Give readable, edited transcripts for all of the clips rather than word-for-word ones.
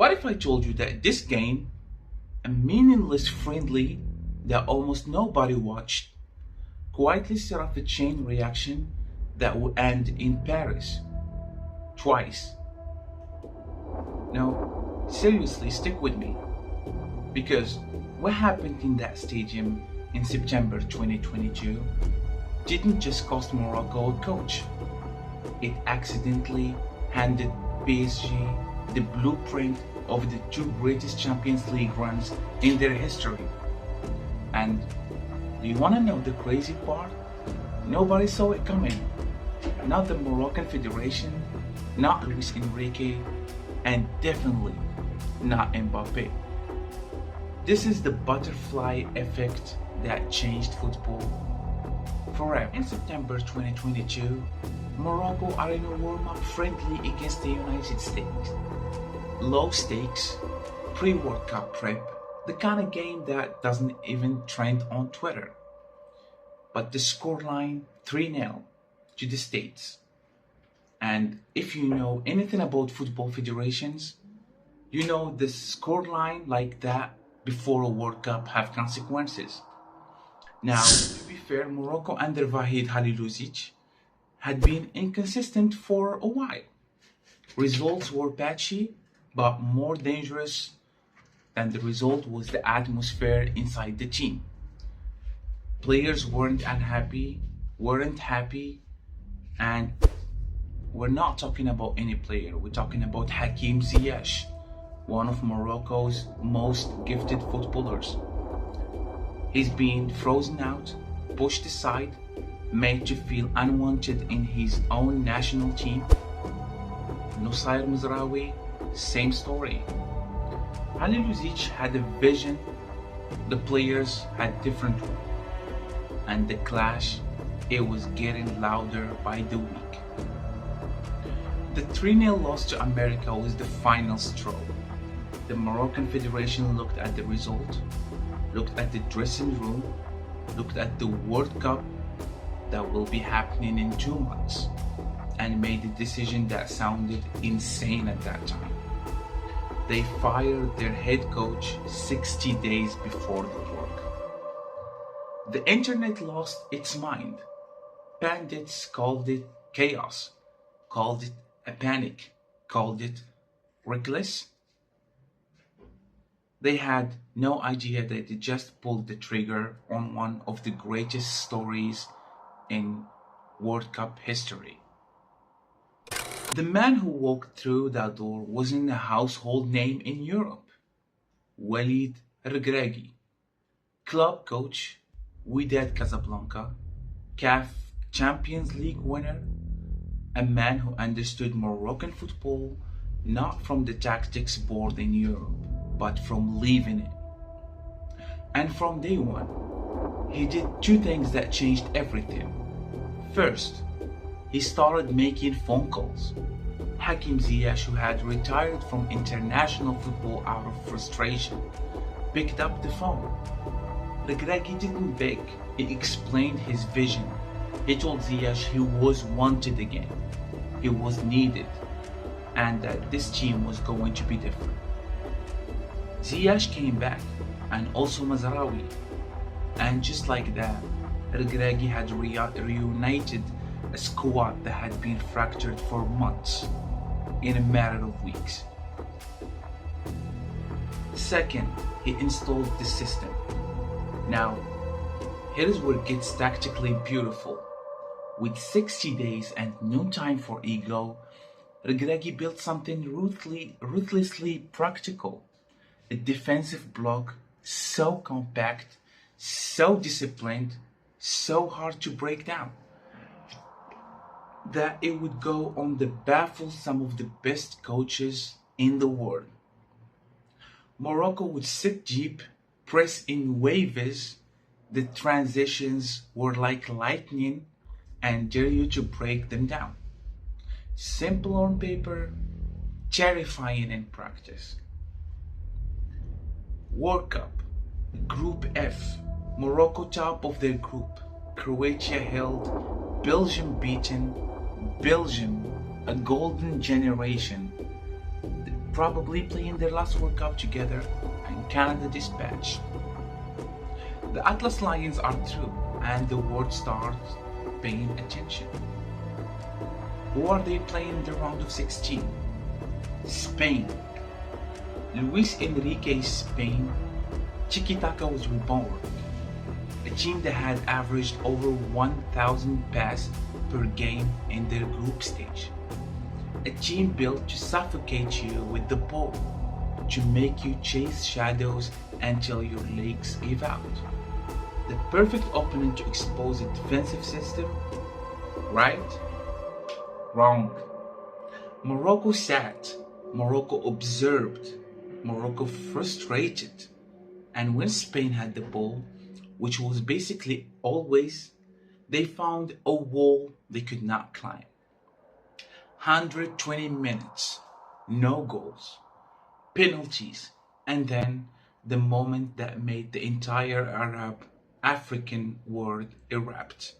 What if I told you that this game, a meaningless friendly that almost nobody watched, quietly set off a chain reaction that would end in Paris twice? No, seriously, stick with me. Because what happened in that stadium in September 2022 didn't just cost Morocco a coach. It accidentally handed PSG the blueprint of the two greatest Champions League runs in their history. And do you want to know the crazy part? Nobody saw it coming. Not the Moroccan Federation, not Luis Enrique, and definitely not Mbappe. This is the butterfly effect that changed football forever. In September 2022, Morocco are in a warm-up friendly against the United States. Low stakes, pre-World Cup prep, the kind of game that doesn't even trend on Twitter. But the scoreline 3-0 to the States. And if you know anything about football federations, you know the scoreline like that before a World Cup have consequences. Now, to be fair, Morocco under Halilhodžić had been inconsistent for a while. Results were patchy, but more dangerous than the result was the atmosphere inside the team. Players weren't happy, and we're not talking about any player. We're talking about Hakim Ziyech, one of Morocco's most gifted footballers. He's been frozen out, pushed aside, made to feel unwanted in his own national team. Nusayr Mazraoui, same story. Halilhodžić had a vision, the players had different one. And the clash, it was getting louder by the week. The 3-0 loss to America was the final straw. The Moroccan Federation looked at the result, looked at the dressing room, looked at the World Cup that will be happening in 2 months, and made a decision that sounded insane at that time. They fired their head coach 60 days before the World Cup. The internet lost its mind. Pundits called it chaos, called it a panic, called it reckless. They had no idea that they just pulled the trigger on one of the greatest stories in World Cup history. The man who walked through that door wasn't a household name in Europe. Walid Regragui, club coach, Wydad Casablanca, CAF Champions League winner, a man who understood Moroccan football not from the tactics board in Europe, but from living it. And from day one, he did two things that changed everything. First, he started making phone calls. Hakim Ziyech, who had retired from international football out of frustration, picked up the phone. Regragui didn't beg, he explained his vision. He told Ziyech he was wanted again, he was needed, and that this team was going to be different. Ziyech came back, and also Mazraoui, and just like that, Regragui had reunited a squad that had been fractured for months in a matter of weeks. Second, he installed the system. Now, here's where it gets tactically beautiful. With 60 days and no time for ego, Regragui built something ruthlessly practical. A defensive block so compact, so disciplined, so hard to break down, that it would go on to baffle some of the best coaches in the world. Morocco would sit deep, press in waves, the transitions were like lightning, and dare you to break them down. Simple on paper, terrifying in practice. World Cup, Group F, Morocco top of their group, Croatia held, Belgium beaten, Belgium, a golden generation. probably playing their last World Cup together, and Canada dispatched. The Atlas Lions are through, and the world starts paying attention. Who are they playing in the round of 16? Spain. Luis Enrique's Spain, tiki-taka was reborn. A team that had averaged over 1,000 passes per game in their group stage. A team built to suffocate you with the ball, to make you chase shadows until your legs give out. The perfect opponent to expose a defensive system, right? Wrong. Morocco sat, Morocco observed, Morocco frustrated, and when Spain had the ball, which was basically always, they found a wall they could not climb. 120 minutes, no goals, penalties, and then the moment that made the entire African world erupt.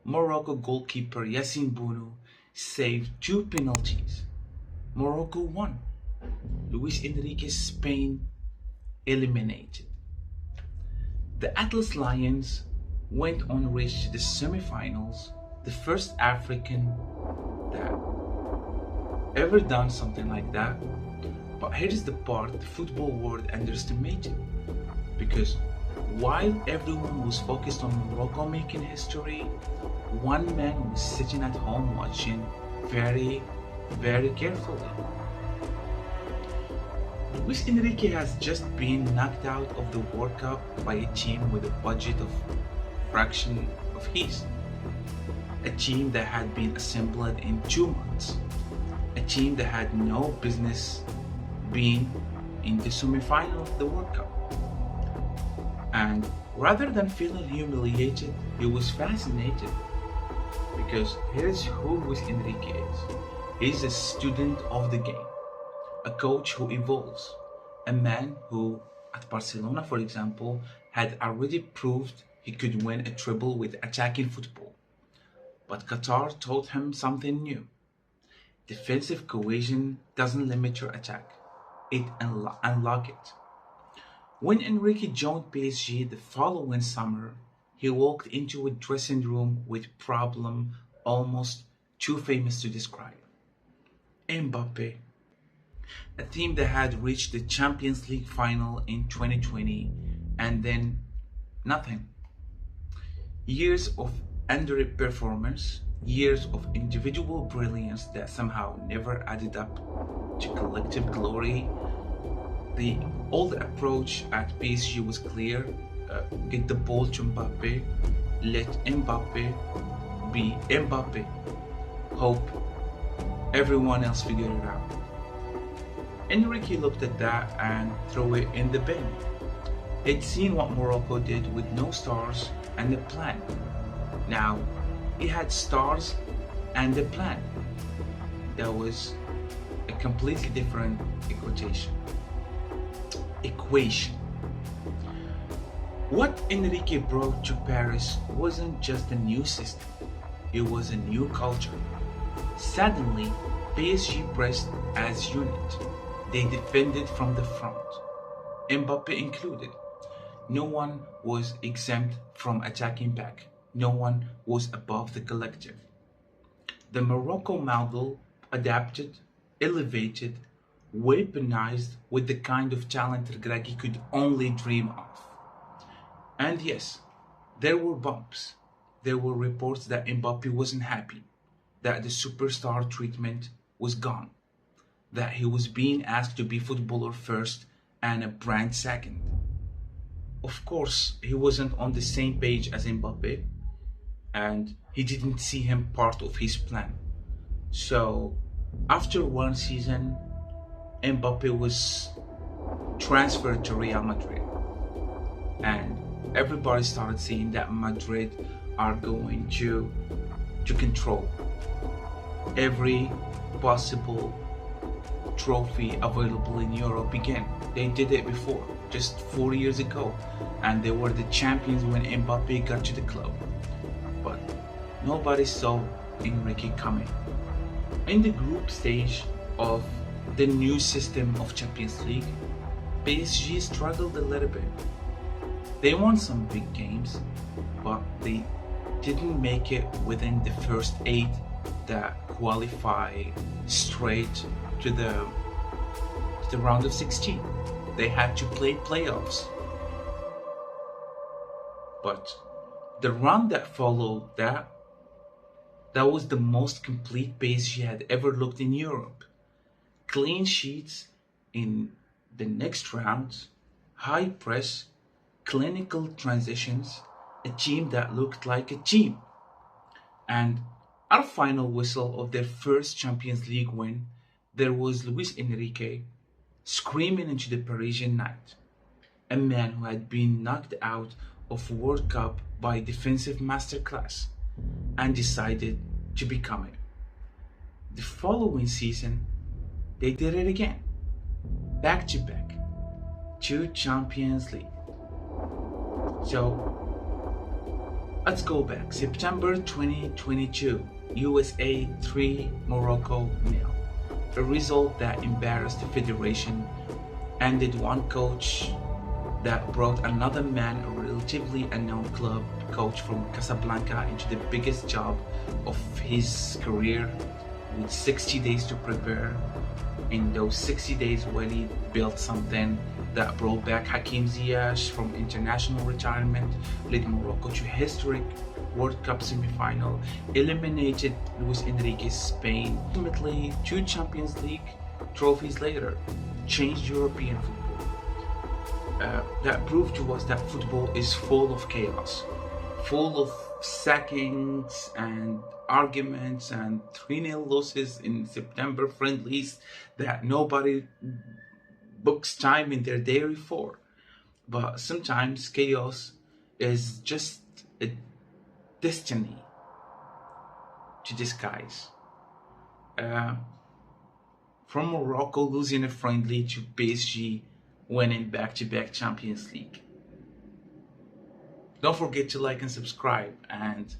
Morocco goalkeeper Yassine Bounou saved 2 penalties. Morocco won. Luis Enrique's Spain eliminated. The Atlas Lions went on to reach the semi-finals, the first African that ever done something like that. But here is the part the football world underestimated, because while everyone was focused on Morocco making history, one man was sitting at home watching very, very carefully. Luis Enrique has just been knocked out of the World Cup by a team with a budget of fraction of his. A team that had been assembled in 2 months. A team that had no business being in the semi-final of the World Cup. And rather than feeling humiliated, he was fascinated. Because here's who Luis Enrique is. He's a student of the game. A coach who evolves. A man who, at Barcelona for example, had already proved he could win a treble with attacking football. But Qatar taught him something new. Defensive cohesion doesn't limit your attack. It unlocks it. When Enrique joined PSG the following summer, he walked into a dressing room with problem almost too famous to describe. Mbappe. A team that had reached the Champions League final in 2020 and then nothing. Years of underperformance, years of individual brilliance that somehow never added up to collective glory. The old approach at PSG was clear. Get the ball to Mbappe, let Mbappe be Mbappe. Hope everyone else figure it out. Enrique looked at that and threw it in the bin. He'd seen what Morocco did with no stars and a plan. Now, he had stars and a plan. That was a completely different equation. What Enrique brought to Paris wasn't just a new system, it was a new culture. Suddenly, PSG pressed as unit. They defended from the front, Mbappe included. No one was exempt from attacking back. No one was above the collective. The Morocco model adapted, elevated, weaponized with the kind of talent Regragui could only dream of. And yes, there were bumps. There were reports that Mbappe wasn't happy, that the superstar treatment was gone, that he was being asked to be footballer first and a brand second. Of course, he wasn't on the same page as Mbappe, and he didn't see him part of his plan. So, after one season, Mbappe was transferred to Real Madrid, and everybody started seeing that Madrid are going to control every possible trophy available in Europe again. They did it before, just 4 years ago, and they were the champions when Mbappe got to the club. But nobody saw Enrique coming. In the group stage of the new system of Champions League, PSG struggled a little bit. They won some big games, but they didn't make it within the first 8 that qualify straight to the round of 16. They had to play playoffs. But the run that followed that was the most complete PSG had ever looked in Europe. Clean sheets in the next round, high press, clinical transitions, a team that looked like a team. And at a final whistle of their first Champions League win, there was Luis Enrique screaming into the Parisian night, a man who had been knocked out of World Cup by defensive masterclass and decided to become it. The following season, they did it again, back to back, 2 Champions League. So let's go back. September 2022, USA 3, Morocco 0. A result that embarrassed the federation, ended one coach that brought another man, a relatively unknown club coach from Casablanca, into the biggest job of his career with 60 days to prepare. In those 60 days, Walid built something that brought back Hakim Ziyech from international retirement, led Morocco to historic World Cup semi-final, eliminated Luis Enrique's Spain. Ultimately, 2 Champions League trophies later, changed European football. That proved to us that football is full of chaos, full of sackings and arguments and 3-0 losses in September friendlies that nobody books time in their diary for. But sometimes chaos is just a destiny to disguise. From Morocco losing a friendly to PSG winning back-to-back Champions League. Don't forget to like and subscribe, and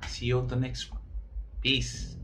see you on the next one. Peace.